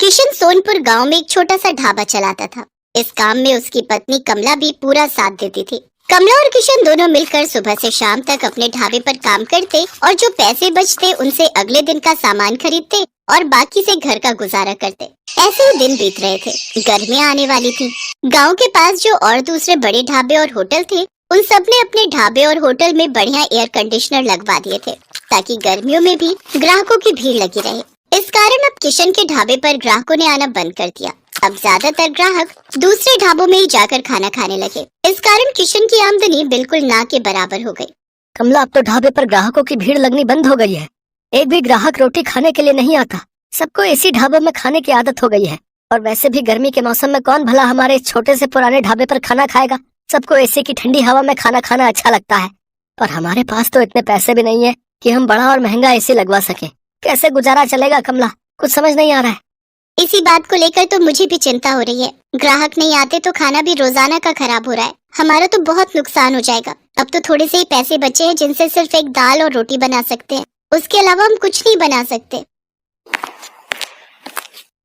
किशन सोनपुर गांव में एक छोटा सा ढाबा चलाता था। इस काम में उसकी पत्नी कमला भी पूरा साथ देती थी। कमला और किशन दोनों मिलकर सुबह से शाम तक अपने ढाबे पर काम करते और जो पैसे बचते उनसे अगले दिन का सामान खरीदते और बाकी से घर का गुजारा करते। ऐसे ही दिन बीत रहे थे। गर्मियां आने वाली थी। गांव के पास जो और दूसरे बड़े ढाबे और होटल थे, उन सब ने अपने ढाबे और होटल में बढ़िया एयर कंडीशनर लगवा दिए थे ताकि गर्मियों में भी ग्राहकों की भीड़ लगी रहे। इस कारण अब किशन के ढाबे पर ग्राहकों ने आना बंद कर दिया। अब ज्यादातर ग्राहक दूसरे ढाबों में ही जाकर खाना खाने लगे। इस कारण किशन की आमदनी बिल्कुल ना के बराबर हो गई। कमला, अब तो ढाबे पर ग्राहकों की भीड़ लगनी बंद हो गई है। एक भी ग्राहक रोटी खाने के लिए नहीं आता। सबको एसी ढाबों में खाने की आदत हो गई है। और वैसे भी गर्मी के मौसम में कौन भला हमारे इस छोटे से पुराने ढाबे पर खाना खाएगा। सबको एसी की ठंडी हवा में खाना खाना अच्छा लगता है। पर हमारे पास तो इतने पैसे भी नहीं है कि हम बड़ा और महंगा एसी लगवा सके। कैसे गुजारा चलेगा कमला, कुछ समझ नहीं आ रहा है। इसी बात को लेकर तो मुझे भी चिंता हो रही है। ग्राहक नहीं आते तो खाना भी रोजाना का खराब हो रहा है। हमारा तो बहुत नुकसान हो जाएगा। अब तो थोड़े से ही पैसे बचे हैं जिनसे सिर्फ एक दाल और रोटी बना सकते हैं। उसके अलावा हम कुछ नहीं बना सकते।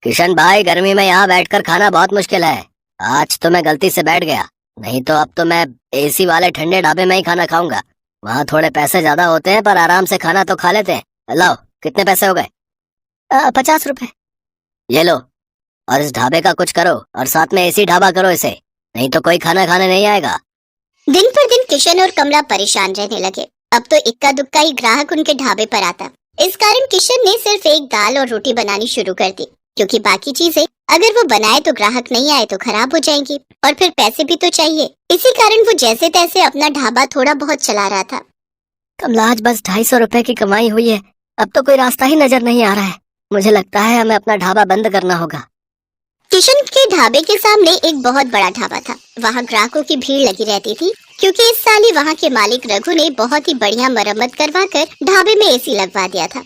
किशन भाई, गर्मी में यहाँ बैठकर खाना बहुत मुश्किल है। आज तो मैं गलती से बैठ गया, नहीं तो अब तो मैं एसी वाले ठंडे ढाबे में ही खाना खाऊंगा। वहाँ थोड़े पैसे ज्यादा होते हैं पर आराम से खाना तो खा लेते हैं। लाओ, कितने पैसे हो गए? 50 रुपए। ये लो, और इस ढाबे का कुछ करो और साथ में एसी ढाबा करो इसे, नहीं तो कोई खाना खाने नहीं आएगा। दिन पर दिन किशन और कमला परेशान रहने लगे। अब तो इक्का दुक्का ही ग्राहक उनके ढाबे पर आता। इस कारण किशन ने सिर्फ एक दाल और रोटी बनानी शुरू कर दी, क्योंकि बाकी चीजें अगर वो बनाए तो ग्राहक नहीं आए तो खराब हो जाएंगी और फिर पैसे भी तो चाहिए। इसी कारण वो जैसे तैसे अपना ढाबा थोड़ा बहुत चला रहा था। कमला, आज बस 250 रुपए की कमाई हुई है। अब तो कोई रास्ता ही नजर नहीं आ रहा है। मुझे लगता है हमें अपना ढाबा बंद करना होगा। किशन के ढाबे के सामने एक बहुत बड़ा ढाबा था। वहाँ ग्राहकों की भीड़ लगी रहती थी, क्योंकि इस साल ही वहाँ के मालिक रघु ने बहुत ही बढ़िया मरम्मत करवाकर ढाबे में एसी लगवा दिया था।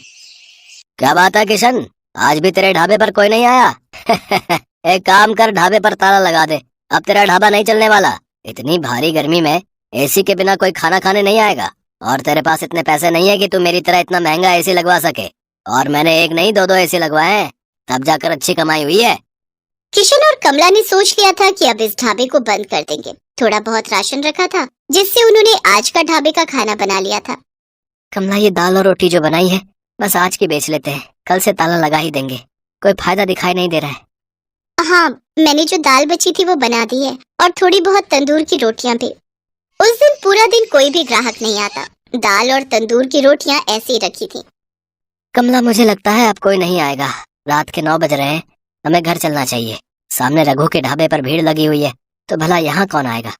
क्या बात है किशन, आज भी तेरे ढाबे पर कोई नहीं आया? एक काम कर, ढाबे पर ताला लगा दे। अब तेरा ढाबा नहीं चलने वाला। इतनी भारी गर्मी में एसी के बिना कोई खाना खाने नहीं आएगा। और तेरे पास इतने पैसे नहीं है कि तू मेरी तरह इतना महंगा एसी लगवा सके। और मैंने एक नहीं दो एसी लगवाए हैं, तब जाकर अच्छी कमाई हुई है। किशन और कमला ने सोच लिया था कि अब इस ढाबे को बंद कर देंगे। थोड़ा बहुत राशन रखा था, जिससे उन्होंने आज का ढाबे का खाना बना लिया था। कमला, ये दाल और रोटी जो बनाई है बस आज की बेच लेते हैं, कल से ताला लगा ही देंगे। कोई फायदा दिखाई नहीं दे रहा है। हाँ, मैंने जो दाल बची थी वो बना दी है और थोड़ी बहुत तंदूर की रोटियां भी। उस दिन पूरा दिन कोई भी ग्राहक नहीं आता। दाल और तंदूर की रोटियां ऐसे ही रखी थी। कमला, मुझे लगता है अब कोई नहीं आएगा। रात के 9 बज रहे हैं, हमें घर चलना चाहिए। सामने रघु के ढाबे पर भीड़ लगी हुई है, तो भला यहाँ कौन आएगा?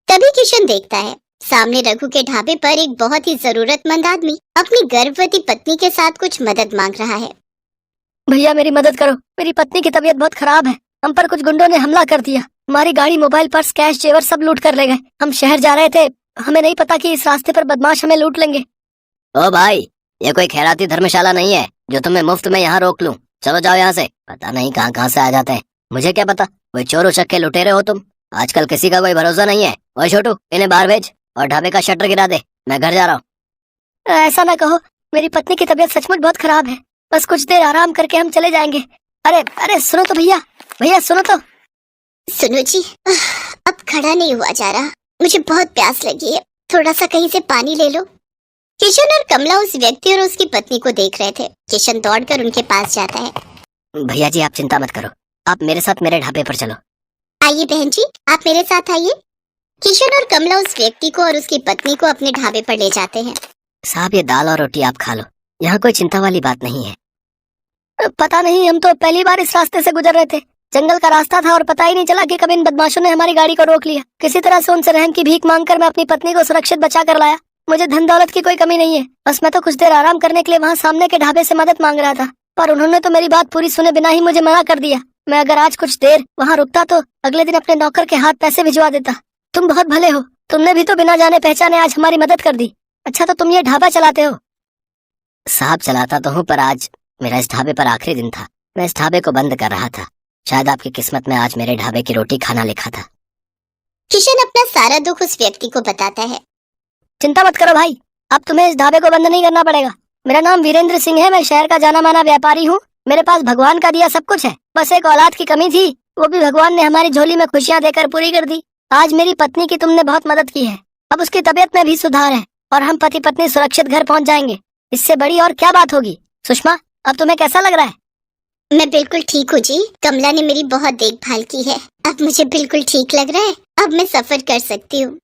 तभी किशन देखता है सामने रघु के ढाबे पर एक बहुत ही जरूरतमंद आदमी अपनी गर्भवती पत्नी के साथ कुछ मदद मांग रहा है। भैया, मेरी मदद करो। मेरी पत्नी की तबीयत बहुत खराब है। हम पर कुछ गुंडों ने हमला कर दिया। हमारी गाड़ी, मोबाइल, पर्स, कैश, जेवर सब लूट कर ले गए। हम शहर जा रहे थे, हमें नहीं पता कि इस रास्ते पर बदमाश हमें लूट लेंगे। ओ भाई, ये कोई खैराती धर्मशाला नहीं है जो तुम्हें मुफ्त में यहाँ रोक लूं। चलो जाओ यहाँ से। पता नहीं कहाँ कहाँ से आ जाते हैं। मुझे क्या पता, कोई चोर उचक्के लुटेरे हो तुम। आजकल किसी का कोई भरोसा नहीं है। ओए छोटू, इन्हें बाहर भेज और ढाबे का शटर गिरा दे। मैं घर जा रहा हूँ। ऐसा ना कहो, मेरी पत्नी की तबीयत सचमुच बहुत खराब है। बस कुछ देर आराम करके हम चले जाएंगे। अरे अरे, सुनो तो भैया, भैया सुनो तो। सुनो जी, अब खड़ा नहीं हुआ जा रहा। मुझे बहुत प्यास लगी है, थोड़ा सा कहीं से पानी ले लो। किशन और कमला उस व्यक्ति और उसकी पत्नी को देख रहे थे। किशन दौड़कर उनके पास जाता है। भैया जी, आप चिंता मत करो, आप मेरे साथ मेरे ढाबे पर चलो। आइए बहन जी, आप मेरे साथ आइए। किशन और कमला उस व्यक्ति को और उसकी पत्नी को अपने ढाबे पर ले जाते हैं। साहब, ये दाल और रोटी आप खा लो, यहाँ कोई चिंता वाली बात नहीं है। पता नहीं, हम तो पहली बार इस रास्ते से गुजर रहे थे। जंगल का रास्ता था और पता ही नहीं चला कि कब इन बदमाशों ने हमारी गाड़ी को रोक लिया। किसी तरह से उनसे रहम की भीख मांगकर मैं अपनी पत्नी को सुरक्षित बचा कर लाया। मुझे धन दौलत की कोई कमी नहीं है। बस मैं तो कुछ देर आराम करने के लिए वहाँ सामने के ढाबे से मदद मांग रहा था, पर उन्होंने तो मेरी बात पूरी सुने बिना ही मुझे मना कर दिया। मैं अगर आज कुछ देर वहाँ रुकता तो अगले दिन अपने नौकर के हाथ पैसे भिजवा देता। तुम बहुत भले हो, तुमने भी तो बिना जाने पहचाने आज हमारी मदद कर दी। अच्छा, तो तुम ये ढाबा चलाते हो? साहब, चलाता तो हूँ, पर आज मेरा इस ढाबे पर आखिरी दिन था। मैं इस ढाबे को बंद कर रहा था। शायद आपकी किस्मत में आज मेरे ढाबे की रोटी खाना लिखा था। किशन अपना सारा दुख उस व्यक्ति को बताता है। चिंता मत करो भाई, अब तुम्हें इस ढाबे को बंद नहीं करना पड़ेगा। मेरा नाम वीरेंद्र सिंह है, मैं शहर का जाना माना व्यापारी हूँ मेरे पास भगवान का दिया सब कुछ है, बस एक औलाद की कमी थी, वो भी भगवान ने हमारी झोली में खुशियाँ देकर पूरी कर दी। आज मेरी पत्नी की तुमने बहुत मदद की है, अब उसकी तबीयत में भी सुधार है और हम पति पत्नी सुरक्षित घर पहुंच जाएंगे। इससे बड़ी और क्या बात होगी। सुषमा, अब तुम्हें कैसा लग रहा है? मैं बिल्कुल ठीक हूँ जी। कमला ने मेरी बहुत देखभाल की है, अब मुझे बिल्कुल ठीक लग रहा है। अब मैं सफर कर सकती हूँ।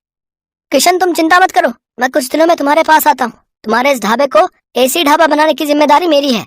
किशन, तुम चिंता मत करो, मैं कुछ दिनों में तुम्हारे पास आता हूँ। तुम्हारे इस ढाबे को एसी ढाबा बनाने की जिम्मेदारी मेरी है।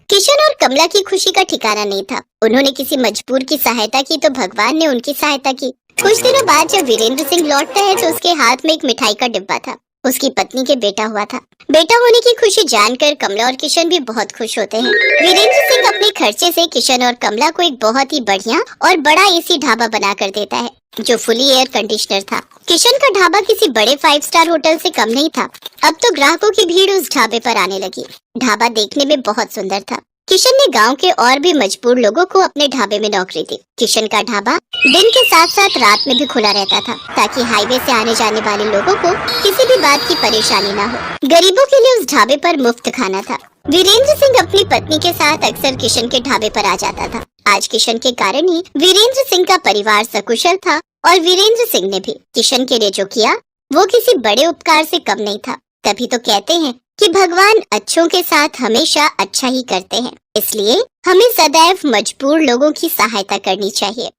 किशन और कमला की खुशी का ठिकाना नहीं था। उन्होंने किसी मजबूर की सहायता की तो भगवान ने उनकी सहायता की। कुछ दिनों बाद जब वीरेंद्र सिंह लौटता है तो उसके हाथ में एक मिठाई का डिब्बा था। उसकी पत्नी के बेटा हुआ था। बेटा होने की खुशी जानकर कमला और किशन भी बहुत खुश होते हैं। वीरेंद्र सिंह अपने खर्चे से किशन और कमला को एक बहुत ही बढ़िया और बड़ा एसी ढाबा बना कर देता है, जो फुली एयर कंडीशनर था। किशन का ढाबा किसी बड़े 5 स्टार होटल से कम नहीं था। अब तो ग्राहकों की भीड़ उस ढाबे पर आने लगी। ढाबा देखने में बहुत सुंदर था। किशन ने गांव के और भी मजबूर लोगों को अपने ढाबे में नौकरी दी। किशन का ढाबा दिन के साथ साथ रात में भी खुला रहता था, ताकि हाईवे से आने जाने वाले लोगों को किसी भी बात की परेशानी ना हो। गरीबों के लिए उस ढाबे पर मुफ्त खाना था। वीरेंद्र सिंह अपनी पत्नी के साथ अक्सर किशन के ढाबे पर आ जाता था। आज किशन के कारण ही वीरेंद्र सिंह का परिवार सकुशल था और वीरेंद्र सिंह ने भी किशन के लिए जो किया वो किसी बड़े उपकार से कम नहीं था। तभी तो कहते हैं कि भगवान अच्छों के साथ हमेशा अच्छा ही करते हैं, इसलिए हमें सदैव मजबूर लोगों की सहायता करनी चाहिए।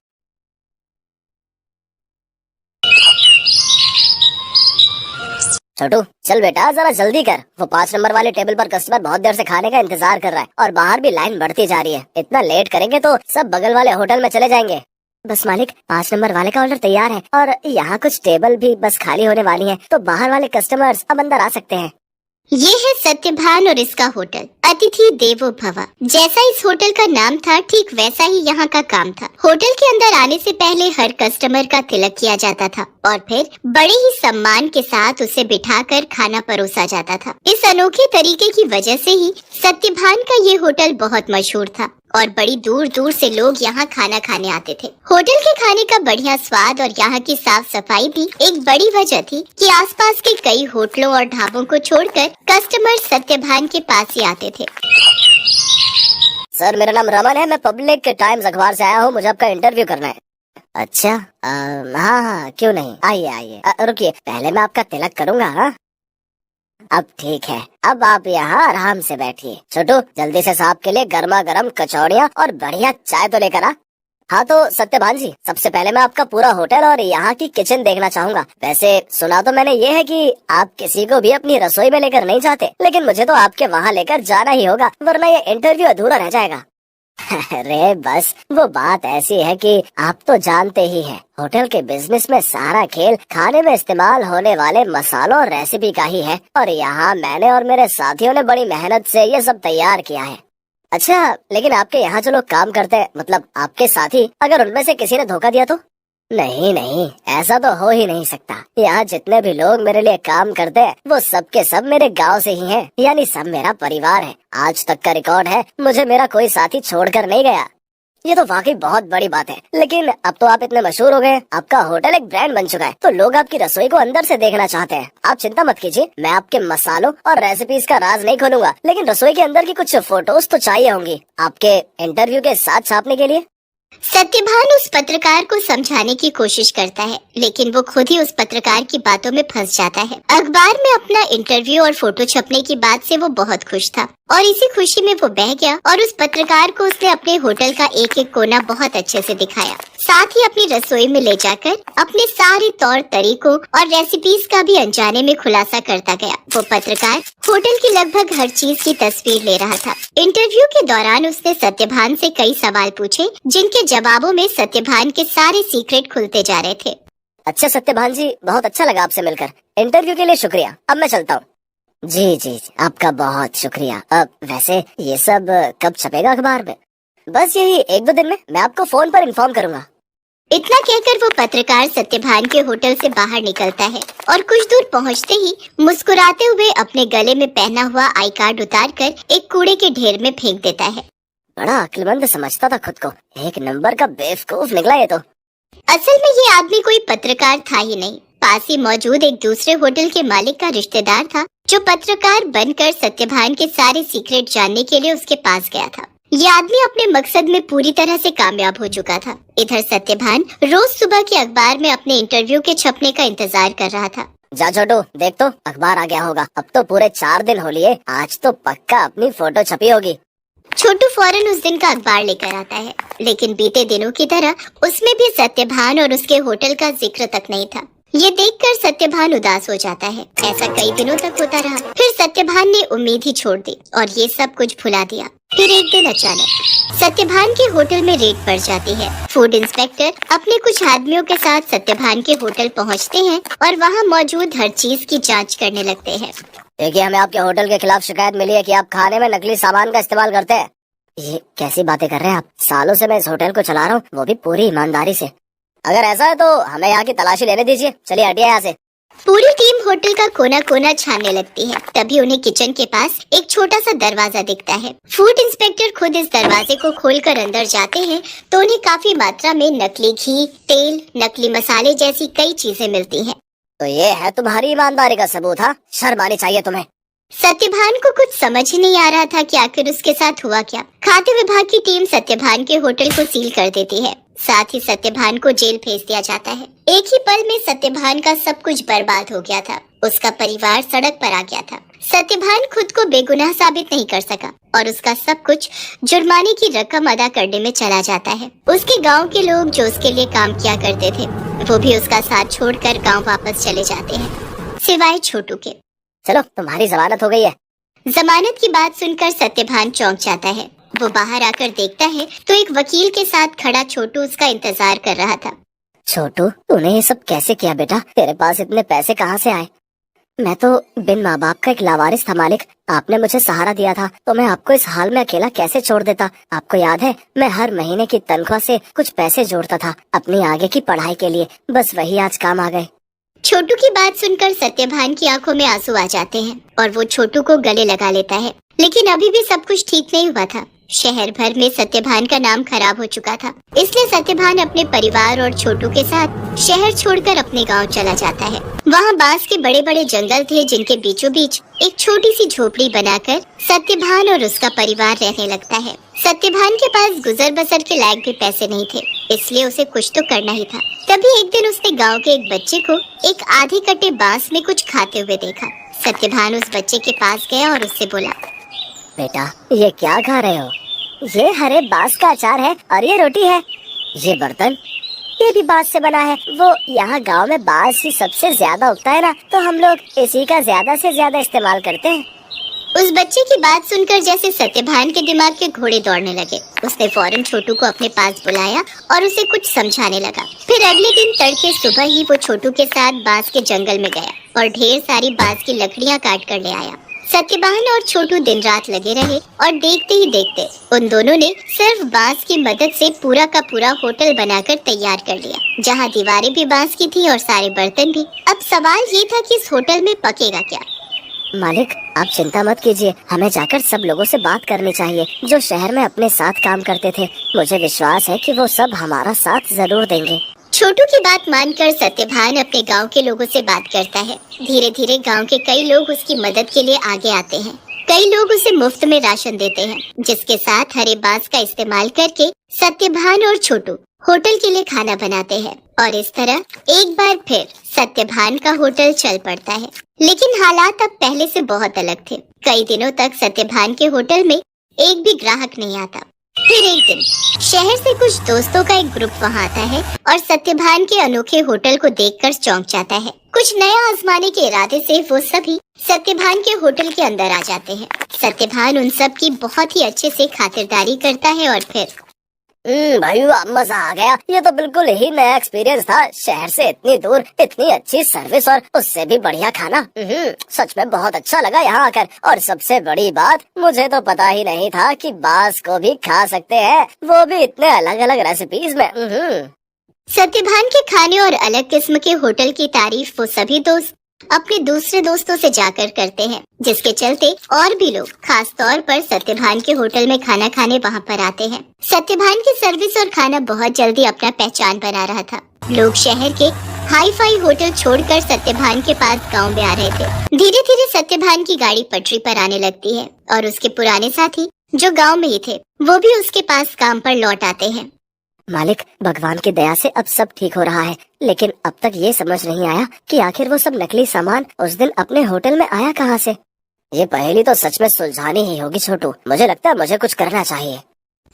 छोटू, चल बेटा जरा जल्दी कर, वो 5 नंबर वाले टेबल पर कस्टमर बहुत देर से खाने का इंतजार कर रहा है और बाहर भी लाइन बढ़ती जा रही है। इतना लेट करेंगे तो सब बगल वाले होटल में चले जाएंगे। बस मालिक, 5 नंबर वाले का ऑर्डर तैयार है और यहाँ कुछ टेबल भी बस खाली होने वाली हैं, तो बाहर वाले कस्टमर्स अब अंदर आ सकते हैं। ये है सत्यभान और इसका होटल अतिथि देवो भव। जैसा इस होटल का नाम था, ठीक वैसा ही यहाँ का काम था। होटल के अंदर आने से पहले हर कस्टमर का तिलक किया जाता था और फिर बड़े ही सम्मान के साथ उसे बिठाकर खाना परोसा जाता था। इस अनोखे तरीके की वजह से ही सत्यभान का ये होटल बहुत मशहूर था और बड़ी दूर दूर से लोग यहाँ खाना खाने आते थे। होटल के खाने का बढ़िया स्वाद और यहाँ की साफ सफाई भी एक बड़ी वजह थी कि आसपास के कई होटलों और ढाबों को छोड़कर कस्टमर सत्यभान के पास ही आते थे। सर, मेरा नाम रमन है, मैं पब्लिक टाइम्स अखबार से आया हूँ, मुझे आपका इंटरव्यू करना है। अच्छा, हाँ हाँ, क्यों नहीं, आइए आइए। रुकिए, पहले मैं आपका तिलक करूँगा। हाँ, अब ठीक है, अब आप यहाँ आराम से बैठिए। छोटू, जल्दी से साहब के लिए गर्मा गर्म कचौड़ियाँ और बढ़िया चाय तो लेकर आ। हाँ तो सत्यभान जी, सबसे पहले मैं आपका पूरा होटल और यहाँ की किचन देखना चाहूंगा। वैसे सुना तो मैंने ये है कि आप किसी को भी अपनी रसोई में लेकर नहीं जाते, लेकिन मुझे तो आपके वहाँ लेकर जाना ही होगा, वरना ये इंटरव्यू अधूरा रह जाएगा। अरे बस वो बात ऐसी है कि आप तो जानते ही हैं, होटल के बिजनेस में सारा खेल खाने में इस्तेमाल होने वाले मसालों और रेसिपी का ही है और यहाँ मैंने और मेरे साथियों ने बड़ी मेहनत से ये सब तैयार किया है। अच्छा, लेकिन आपके यहाँ जो लोग काम करते हैं, मतलब आपके साथी, अगर उनमें से किसी ने धोखा दिया तो? नहीं नहीं, ऐसा तो हो ही नहीं सकता। यहाँ जितने भी लोग मेरे लिए काम करते हैं वो सब के सब मेरे गांव से ही हैं, यानी सब मेरा परिवार है। आज तक का रिकॉर्ड है, मुझे मेरा कोई साथी छोड़कर नहीं गया। ये तो वाकई बहुत बड़ी बात है। लेकिन अब तो आप इतने मशहूर हो गए, आपका होटल एक ब्रांड बन चुका है, तो लोग आपकी रसोई को अंदर से देखना चाहते हैं। आप चिंता मत कीजिए, मैं आपके मसालों और रेसिपीज का राज नहीं खोलूंगा, लेकिन रसोई के अंदर की कुछ फोटोज तो चाहिए होंगी आपके इंटरव्यू के साथ छापने के लिए। सत्यभान उस पत्रकार को समझाने की कोशिश करता है, लेकिन वो खुद ही उस पत्रकार की बातों में फंस जाता है। अखबार में अपना इंटरव्यू और फोटो छपने की बात से वो बहुत खुश था और इसी खुशी में वो बह गया और उस पत्रकार को उसने अपने होटल का एक एक कोना बहुत अच्छे से दिखाया। साथ ही अपनी रसोई में ले जाकर अपने सारे तौर तरीकों और रेसिपीज का भी अनजाने में खुलासा करता गया। वो पत्रकार होटल की लगभग हर चीज की तस्वीर ले रहा था। इंटरव्यू के दौरान उसने सत्यभान से कई सवाल पूछे, जिनके जवाबों में सत्यभान के सारे सीक्रेट खुलते जा रहे थे। अच्छा सत्यभान जी, बहुत अच्छा लगा आपसे मिलकर। इंटरव्यू के लिए शुक्रिया, अब मैं चलता हूँ। जी जी, आपका बहुत शुक्रिया। अब वैसे ये सब कब छपेगा अखबार में? बस यही 1-2 दिन में, मैं आपको फोन पर इन्फॉर्म करूंगा। इतना कहकर वो पत्रकार सत्यभान के होटल से बाहर निकलता है और कुछ दूर पहुंचते ही मुस्कुराते हुए अपने गले में पहना हुआ आई कार्ड उतारकर एक कूड़े के ढेर में फेंक देता है। बड़ा अक्लमंद समझता था खुद को, एक नंबर का बेवकूफ निकला ये तो। असल में ये आदमी कोई पत्रकार था ही नहीं, पास ही मौजूद एक दूसरे होटल के मालिक का रिश्तेदार था, जो पत्रकार बनकर सत्यभान के सारे सीक्रेट जानने के लिए उसके पास गया था। ये आदमी अपने मकसद में पूरी तरह से कामयाब हो चुका था। इधर सत्यभान रोज सुबह के अखबार में अपने इंटरव्यू के छपने का इंतजार कर रहा था। जा छोटू, देख तो अखबार आ गया होगा। अब तो पूरे 4 दिन हो लिए, आज तो पक्का अपनी फोटो छपी होगी। छोटू फौरन उस दिन का अखबार लेकर आता है, लेकिन बीते दिनों की तरह उसमें भी सत्यभान और उसके होटल का जिक्र तक नहीं था। ये देखकर सत्यभान उदास हो जाता है। ऐसा कई दिनों तक होता रहा। फिर सत्यभान ने उम्मीद ही छोड़ दी और ये सब कुछ भुला दिया। फिर एक दिन अचानक सत्यभान के होटल में रेड पड़ जाती है। फूड इंस्पेक्टर अपने कुछ आदमियों के साथ सत्यभान के होटल पहुंचते हैं और वहां मौजूद हर चीज की जांच करने लगते हैं। देखिए, हमें आपके होटल के खिलाफ शिकायत मिली है कि आप खाने में नकली सामान का इस्तेमाल करते हैं। ये कैसी बातें कर रहे हैं आप? सालों से मैं इस होटल को चला रहा हूँ, वो भी पूरी ईमानदारी से। अगर ऐसा है तो हमें यहाँ की तलाशी लेने दीजिए। चलिए हटिए यहाँ से। पूरी टीम होटल का कोना कोना छानने लगती है। तभी उन्हें किचन के पास एक छोटा सा दरवाजा दिखता है। फूड इंस्पेक्टर खुद इस दरवाजे को खोलकर अंदर जाते हैं तो उन्हें काफी मात्रा में नकली घी, तेल, नकली मसाले जैसी कई चीजें मिलती हैं। तो ये है तुम्हारी ईमानदारी का सबूत? हाँ, शर्म आनी चाहिए तुम्हें। सत्यभान को कुछ समझ ही नहीं आ रहा था कि आखिर उसके साथ हुआ क्या। खाद्य विभाग की टीम सत्यभान के होटल को सील कर देती है। साथ ही सत्यभान को जेल भेज दिया जाता है। एक ही पल में सत्यभान का सब कुछ बर्बाद हो गया था। उसका परिवार सड़क पर आ गया था। सत्यभान खुद को बेगुनाह साबित नहीं कर सका और उसका सब कुछ जुर्माने की रकम अदा करने में चला जाता है। उसके गांव के लोग जो उसके लिए काम किया करते थे, वो भी उसका साथ छोड़कर गांव वापस चले जाते हैं, सिवाय छोटू के। चलो, तुम्हारी जमानत हो गई है। जमानत की बात सुनकर सत्यभान चौंक जाता है। वो बाहर आकर देखता है तो एक वकील के साथ खड़ा छोटू उसका इंतजार कर रहा था। छोटू, तूने ये सब कैसे किया बेटा? तेरे पास इतने पैसे कहाँ से आए? मैं तो बिन माँ बाप का एक लावारिस था मालिक। आपने मुझे सहारा दिया था तो मैं आपको इस हाल में अकेला कैसे छोड़ देता? आपको याद है, मैं हर महीने की तनख्वाह से कुछ पैसे जोड़ता था अपनी आगे की पढ़ाई के लिए। बस वही आज काम आ गए। छोटू की बात सुनकर सत्यभान की आंखों में आंसू आ जाते हैं और वो छोटू को गले लगा लेता है। लेकिन अभी भी सब कुछ ठीक नहीं हुआ था। शहर भर में सत्यभान का नाम खराब हो चुका था। इसलिए सत्यभान अपने परिवार और छोटू के साथ शहर छोड़कर अपने गांव चला जाता है। वहां बांस के बड़े बड़े जंगल थे, जिनके बीचों बीच एक छोटी सी झोपड़ी बनाकर सत्यभान और उसका परिवार रहने लगता है। सत्यभान के पास गुजर बसर के लायक भी पैसे नहीं थे, इसलिए उसे कुछ तो करना ही था। तभी एक दिन उसने गाँव के एक बच्चे को एक आधे कटे बांस में कुछ खाते हुए देखा। सत्यभान उस बच्चे के पास गया और उससे बोला, बेटा, ये क्या खा रहे हो? ये हरे बांस का अचार है और ये रोटी है। ये बर्तन, ये भी बांस से बना है। वो यहाँ गांव में बांस ही सबसे ज्यादा उगता है ना, तो हम लोग इसी का ज्यादा से ज्यादा इस्तेमाल करते हैं। उस बच्चे की बात सुनकर जैसे सत्यभान के दिमाग के घोड़े दौड़ने लगे। उसने फौरन छोटू को अपने पास बुलाया और उसे कुछ समझाने लगा। फिर अगले दिन तड़के सुबह ही वो छोटू के साथ बांस के जंगल में गया और ढेर सारी बांस की लकड़ियाँ काट कर ले आया। सत्यभान और छोटू दिन रात लगे रहे और देखते ही देखते उन दोनों ने सिर्फ बांस की मदद से पूरा का पूरा होटल बनाकर तैयार कर लिया, जहाँ दीवारें भी बांस की थी और सारे बर्तन भी। अब सवाल ये था कि इस होटल में पकेगा क्या? मालिक, आप चिंता मत कीजिए, हमें जाकर सब लोगों से बात करनी चाहिए जो शहर में अपने साथ काम करते थे। मुझे विश्वास है कि वो सब हमारा साथ जरूर देंगे। छोटू की बात मानकर सत्यभान अपने गांव के लोगों से बात करता है। धीरे धीरे गांव के कई लोग उसकी मदद के लिए आगे आते हैं। कई लोग उसे मुफ्त में राशन देते हैं, जिसके साथ हरे बांस का इस्तेमाल करके सत्यभान और छोटू होटल के लिए खाना बनाते हैं। और इस तरह एक बार फिर सत्यभान का होटल चल पड़ता है। लेकिन हालात अब पहले से बहुत अलग थे। कई दिनों तक सत्यभान के होटल में एक भी ग्राहक नहीं आता। फिर एक दिन शहर से कुछ दोस्तों का एक ग्रुप वहाँ आता है और सत्यभान के अनोखे होटल को देखकर चौंक जाता है। कुछ नया आजमाने के इरादे से वो सभी सत्यभान के होटल के अंदर आ जाते हैं। सत्यभान उन सब की बहुत ही अच्छे से खातिरदारी करता है और फिर भाई मजा आ गया। ये तो बिल्कुल ही नया एक्सपीरियंस था। शहर से इतनी दूर इतनी अच्छी सर्विस और उससे भी बढ़िया खाना। सच में बहुत अच्छा लगा यहाँ आकर। और सबसे बड़ी बात, मुझे तो पता ही नहीं था कि बांस को भी खा सकते हैं, वो भी इतने अलग अलग रेसिपीज में। सत्यभान के खाने और अलग किस्म के होटल की तारीफ वो सभी दोस्त अपने दूसरे दोस्तों से जाकर करते हैं, जिसके चलते और भी लोग खास तौर पर सत्यभान के होटल में खाना खाने वहाँ पर आते हैं। सत्यभान की सर्विस और खाना बहुत जल्दी अपना पहचान बना रहा था। लोग शहर के हाई फाई होटल छोड़कर सत्यभान के पास गांव में आ रहे थे। धीरे धीरे सत्यभान की गाड़ी पटरी पर आने लगती है और उसके पुराने साथी जो गांव में ही थे, वो भी उसके पास काम पर लौट आते हैं। मालिक, भगवान की दया से अब सब ठीक हो रहा है, लेकिन अब तक ये समझ नहीं आया कि आखिर वो सब नकली सामान उस दिन अपने होटल में आया कहाँ से। ये पहेली तो सच में सुलझानी ही होगी छोटू। मुझे लगता है मुझे कुछ करना चाहिए।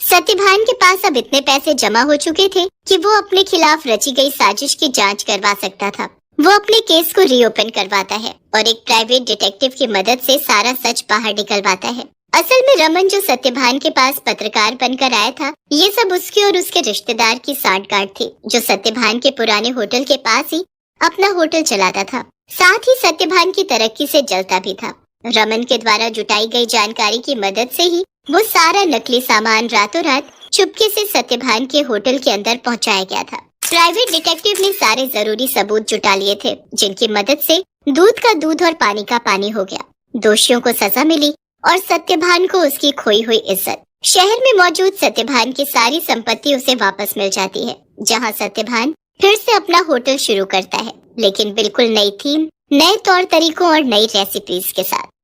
सत्यभान के पास अब इतने पैसे जमा हो चुके थे कि वो अपने खिलाफ रची गई साजिश की जांच करवा सकता था। वो अपने केस को रीओपन करवाता है और एक प्राइवेट डिटेक्टिव की मदद से सारा सच बाहर निकलवाता है। असल में रमन जो सत्यभान के पास पत्रकार बनकर आया था, ये सब उसके और उसके रिश्तेदार की सांठगांठ थी, जो सत्यभान के पुराने होटल के पास ही अपना होटल चलाता था। साथ ही सत्यभान की तरक्की से जलता भी था। रमन के द्वारा जुटाई गई जानकारी की मदद से ही वो सारा नकली सामान रातों रात चुपके से सत्यभान के होटल के अंदर पहुंचाया गया था। प्राइवेट डिटेक्टिव ने सारे जरूरी सबूत जुटा लिए थे, जिनकी मदद से दूध का दूध और पानी का पानी हो गया। दोषियों को सजा मिली और सत्यभान को उसकी खोई हुई इज्जत। शहर में मौजूद सत्यभान की सारी संपत्ति उसे वापस मिल जाती है, जहां सत्यभान फिर से अपना होटल शुरू करता है, लेकिन बिल्कुल नई थीम, नए तौर तरीकों और नई रेसिपीज के साथ।